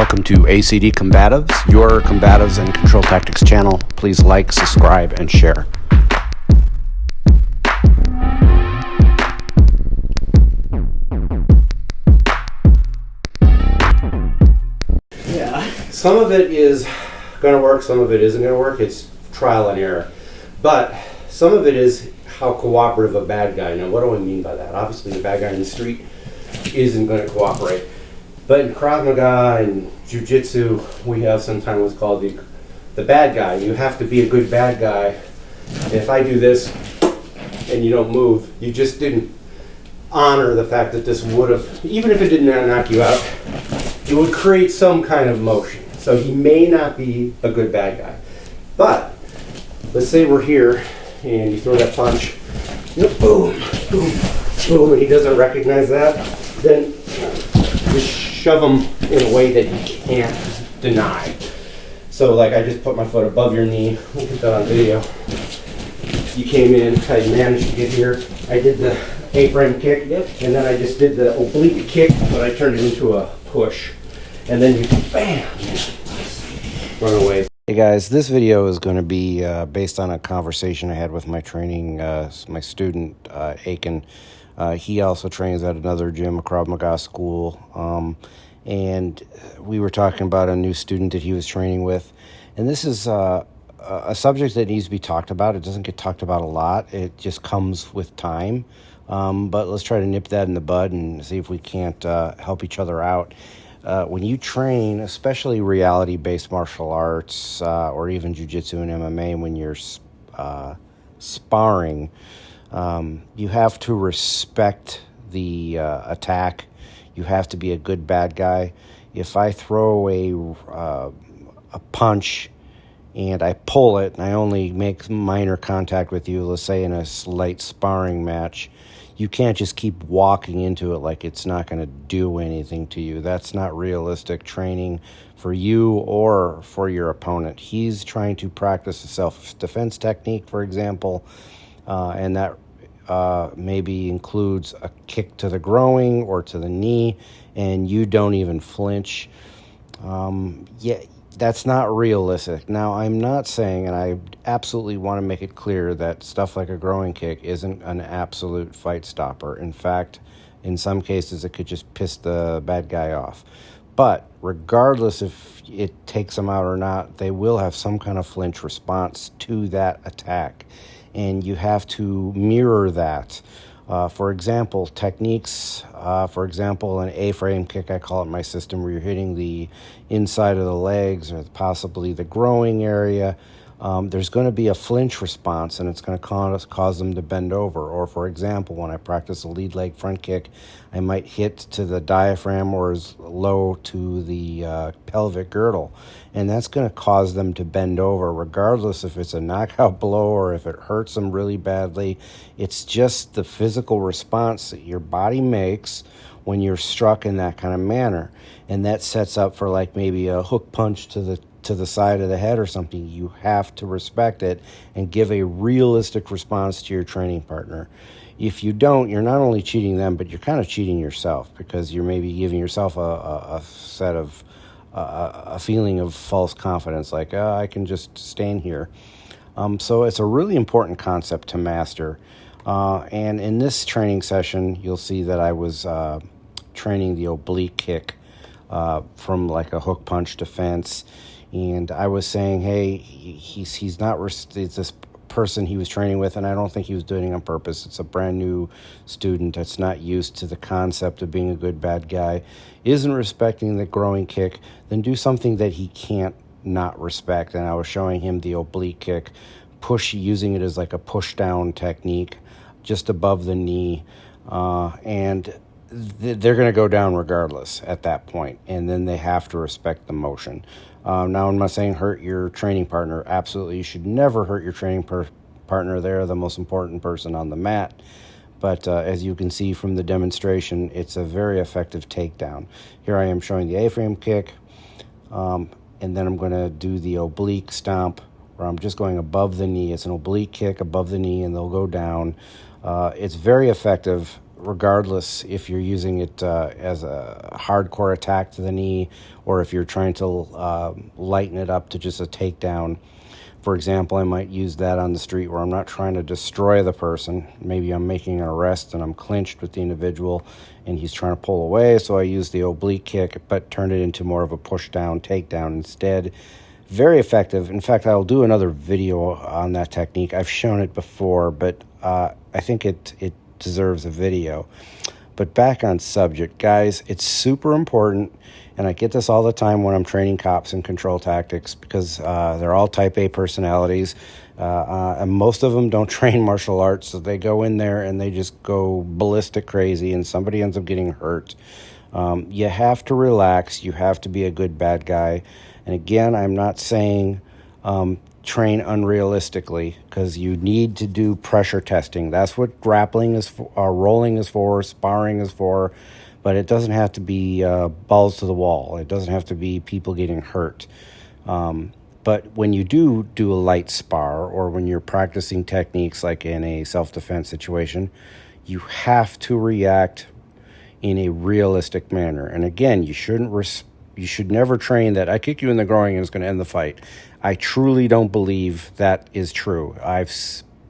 Welcome to ACD Combatives, your combatives and control tactics channel. Please like, subscribe, and share. Yeah, some of it is going to work, some of it isn't going to work. It's trial and error. But some of it is how cooperative a bad guy. Now, what do I mean by that? Obviously, the bad guy in the street isn't going to cooperate. But in Krav Maga and Jiu-Jitsu, we have sometimes what's called the bad guy. You have to be a good bad guy. And if I do this and you don't move, you just didn't honor the fact that this would have, even if it didn't knock you out, it would create some kind of motion. So he may not be a good bad guy. But let's say we're here and you throw that punch, you know, boom, boom, boom, and he doesn't recognize that, then just shove him in a way that he can't deny. So like I just put my foot above your knee. We'll get that on video. You came in, I managed to get here. I did the A-frame kick, and then I just did the oblique kick, but I turned it into a push. And then you bam, run away. Hey guys, this video is going to be based on a conversation I had with my training, my student, Aiken. He also trains at another gym, a Krav Maga school, and we were talking about a new student that he was training with. And this is a subject that needs to be talked about. It doesn't get talked about a lot. It just comes with time. But let's try to nip that in the bud and see if we can't help each other out. When you train, especially reality-based martial arts or even jiu-jitsu and MMA, when you're sparring, you have to respect the attack. You have to be a good bad guy. If I throw a punch and I pull it and I only make minor contact with you, let's say in a slight sparring match, you can't just keep walking into it like it's not going to do anything to you. That's not realistic training for you or for your opponent. He's trying to practice a self-defense technique, for example, and that maybe includes a kick to the groin or to the knee, and you don't even flinch. That's not realistic. Now, I'm not saying, and I absolutely want to make it clear, that stuff like a groin kick isn't an absolute fight stopper. In fact, in some cases, it could just piss the bad guy off. But regardless if it takes them out or not, they will have some kind of flinch response to that attack. And you have to mirror that. For example, techniques, for example, an A-frame kick, I call it my system, where you're hitting the inside of the legs or possibly the groin area. There's going to be a flinch response, and it's going to cause them to bend over. Or, for example, when I practice a lead leg front kick, I might hit to the diaphragm or as low to the pelvic girdle, and that's going to cause them to bend over, regardless if it's a knockout blow or if it hurts them really badly. It's just the physical response that your body makes when you're struck in that kind of manner, and that sets up for like maybe a hook punch to the side of the head or something. You have to respect it and give a realistic response to your training partner. If you don't, you're not only cheating them, but you're kind of cheating yourself, because you're maybe giving yourself a feeling of false confidence, like, I can just stand here. So it's a really important concept to master. And in this training session, you'll see that I was training the oblique kick from like a hook punch defense. And I was saying, hey, he's not this person he was training with, and I don't think he was doing it on purpose. It's a brand new student that's not used to the concept of being a good bad guy, isn't respecting the groin kick. Then do something that he can't not respect. And I was showing him the oblique kick, using it as like a push down technique just above the knee, and they're going to go down regardless at that point, and then they have to respect the motion. Now, I'm not saying hurt your training partner. Absolutely, you should never hurt your training partner. They're the most important person on the mat. But as you can see from the demonstration, it's a very effective takedown. Here I am showing the A-frame kick, and then I'm going to do the oblique stomp, where I'm just going above the knee. It's an oblique kick above the knee, and they'll go down. It's very effective regardless if you're using it as a hardcore attack to the knee or if you're trying to lighten it up to just a takedown. For example, I might use that on the street where I'm not trying to destroy the person. Maybe I'm making an arrest and I'm clinched with the individual and he's trying to pull away, so I use the oblique kick but turn it into more of a push down, takedown instead. Very effective. In fact, I'll do another video on that technique. I've shown it before, but I think it deserves a video. But back on subject, guys, it's super important, and I get this all the time when I'm training cops in control tactics because they're all type A personalities, and most of them don't train martial arts, so they go in there and they just go ballistic crazy, and somebody ends up getting hurt. You have to relax. You have to be a good bad guy. And again, I'm not saying train unrealistically, because you need to do pressure testing. That's what grappling is for, rolling is for, sparring is for, but it doesn't have to be balls to the wall. It doesn't have to be people getting hurt. But when you do a light spar, or when you're practicing techniques like in a self-defense situation, you have to react in a realistic manner. And again, you should never train that I kick you in the groin and it's going to end the fight. I truly don't believe that is true. I've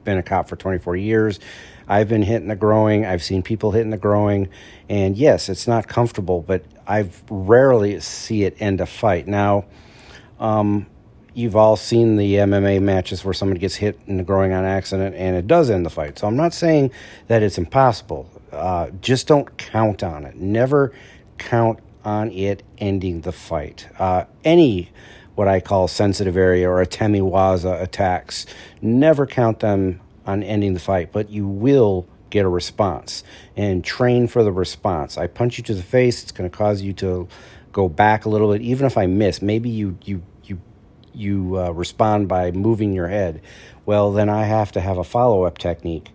been a cop for 24 years. I've been hit in the groin. I've seen people hit in the groin. And yes, it's not comfortable, but I've rarely see it end a fight. Now, you've all seen the MMA matches where somebody gets hit in the groin on accident and it does end the fight. So I'm not saying that it's impossible. Just don't count on it. Never count on it ending the fight. Any what I call sensitive area or atemiwaza attacks, never count them on ending the fight, but you will get a response, and train for the response. I punch you to the face, it's going to cause you to go back a little bit. Even if I miss, maybe you respond by moving your head. Well, then I have to have a follow-up technique.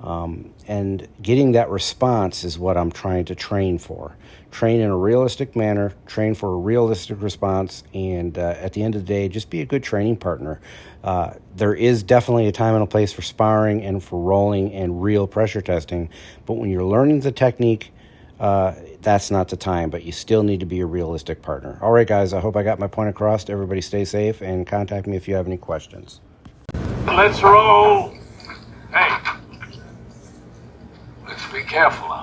And getting that response is what I'm trying to train for. Train in a realistic manner, train for a realistic response, and at the end of the day, just be a good training partner. There is definitely a time and a place for sparring and for rolling and real pressure testing, but when you're learning the technique, that's not the time, but you still need to be a realistic partner. All right, guys, I hope I got my point across. Everybody stay safe, and contact me if you have any questions. Let's roll. Hey. Let's be careful now.